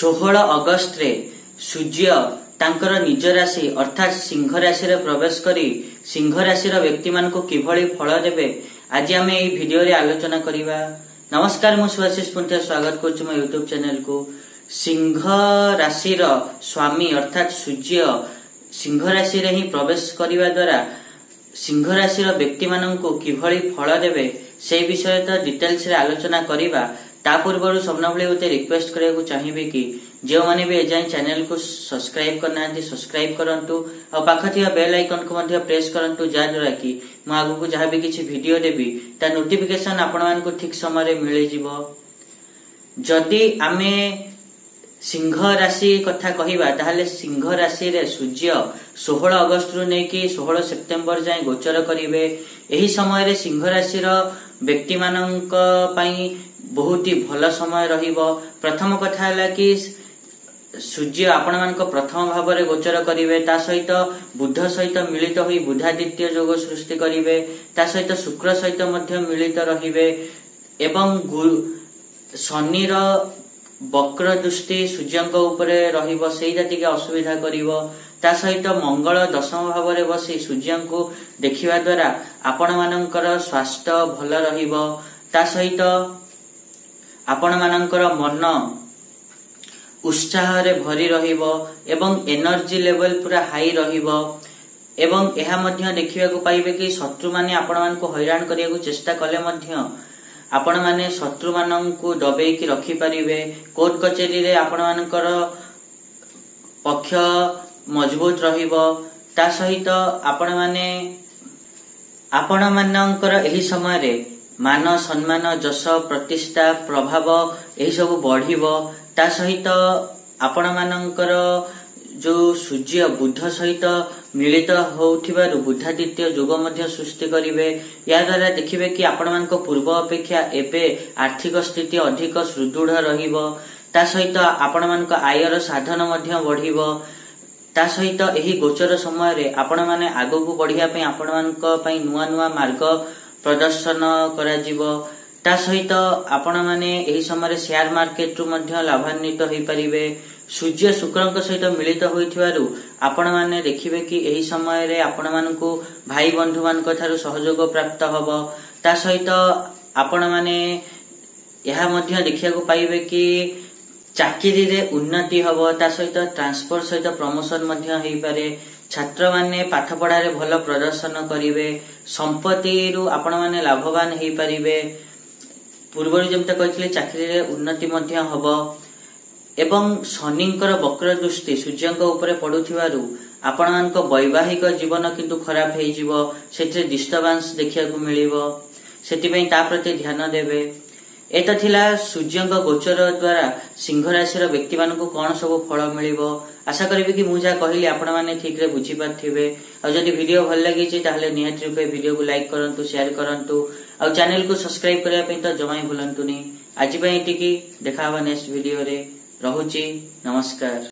16 अगस्त रे सूर्य तांकर निज राशि अर्थात सिंह राशि रे प्रवेश करी सिंह राशि व्यक्ति मान को किभली फल देबे आज आम एई वीडियो रे आलोचना करिबा। नमस्कार, मु सुभाषिष पुंठिया स्वागत करछु मो यूट्यूब चैनल को। सिंह राशि स्वामी अर्थात सूर्य सिंह राशि रे ही प्रवेश करिबा द्वारा सिंह राशि व्यक्ति माननकु किभली फल देबे से विषय तो डिटेल्स रे आलोचना करिबा। ता पूर्व सबना भली गोटे रिक्वेस्ट करने चाहिए कि जो मैंने भी एजाई चैनल को सब्सक्राइब करना सब्सक्राइब करंतु और पाखथि बेल आइकन को मध्य प्रेस करंतु जाद्वारा कि मु आगु को जहाँ भी किसी वीडियो देबी ता नोटिफिकेशन आपण मान को ठीक समय मिल जिवो। जदि आमे सिंह राशि कथा कहिबा ताहले सिंह राशि रे सूर्य 16 अगस्त रु नेकी 16 सेप्टेम्बर जाए गोचर करिवे। एही समय रे सिंह राशि व्यक्ति माननक पई बहुत ही भल समय रहिबो। प्रथम कथा है कि सूर्य आपण मानक प्रथम भाव में गोचर करिवे, ता सहित बुध सहित मिलित होई बुधादित्य योग सृष्टि करिवे, ता सहित शुक्र सहित मध्य मिलित रहिवे एवं शनि वक्र दृष्टि सूर्यंक उपरे रहिबो, सेइटा टिके असुविधा करिवो। ता सहित मंगल दशम भाव में बसी सूर्य को देखिबा द्वारा आपण मानकर स्वास्थ्य भल रहिबो। ता सहित आपण मानकर मन उत्साह रे भरी रहिबो एवं एनर्जी लेवल पूरा हाई रहिबो। एवं एहा मध्य देखिबा को पाइबे कि शत्रु माने आपण मान को हैरान करिया को चेष्टा कले मध्य आपण माने शत्रु मानन को दबेई की रखि परिबे। कोर्ट कचेरी रे आपण मानकर पक्ष मजबूत रहिबो। ता सहित आपण मानकर एही समय रे मान सम्मान जश प्रतिष्ठा प्रभाव यही सब बढ़िबो। ता सहित आपण मानकर जो सूर्य बुध सहित मिलित होउथिबारु बुधादित्य योग मध्य सृष्टि करिवे। या द्वारा देखिबे कि आपण मानक पूर्व अपेक्षा एबे आर्थिक स्थिति अधिक सुदृढ़ रहिबो। ता सहित आपण मानक आयर साधन मध्य बढ़िबो। ता सहित एही गोचर समय रे आपण माने आगो को बढ़िया पई आपण मानक पई नुवा नुवा मार्ग प्रदर्शन करा जिवो। ता सहित आपण माने एही समय रे शेयर मार्केट रु मध्य लाभान्वित होई परिबे। सूर्य शुक्रंक सहित मिलित होइथिबारु आपण माने देखिबे कि एही समय रे आपण मानकु भाई बंधु मानक थारु सहयोग प्राप्त हबो। ता सहित आपण माने यहा मध्य देखिया को पाइबे कि चाकरी रे उन्नति हबो। ता सहित ट्रांसफर सहित प्रमोशन मध्य हेई पारे। छात्र माने पाठ पढ़ा रे भल प्रदर्शन करिवे। संपत्ति रु आपण माने लाभवान हेई परिबे। पूर्व जमते कहथिले चाकरी रे उन्नति मध्य हबो। एवं शनिंकर वक्र दृष्टि सूर्यंक उपरे पडुथिबारु आपण मानक वैवाहिक जीवन किंतु खराब हेई जिवो, सेथे डिस्टर्बेंस देखिया को मिलिवो। सेति पई ता प्रति ध्यान देबे। एता थिला सूर्यंक गोचर द्वारा सिंह राशि व्यक्ति मानक कौन सब फल मिलिबो। आशा करिबे कि मु जा कहली आपण माने ठीक रे बुझी पाथिबे। आ जदि वीडियो भल लागि छि ताहले निहात रूपे वीडियो को लाइक करंतु, शेयर करंतु आ चैनल को सब्सक्राइब करिया पई तो जमाई भूलंतुनी। आज पई एतिकी, देखा हबा नेक्स्ट वीडियो रे। रहुची, नमस्कार।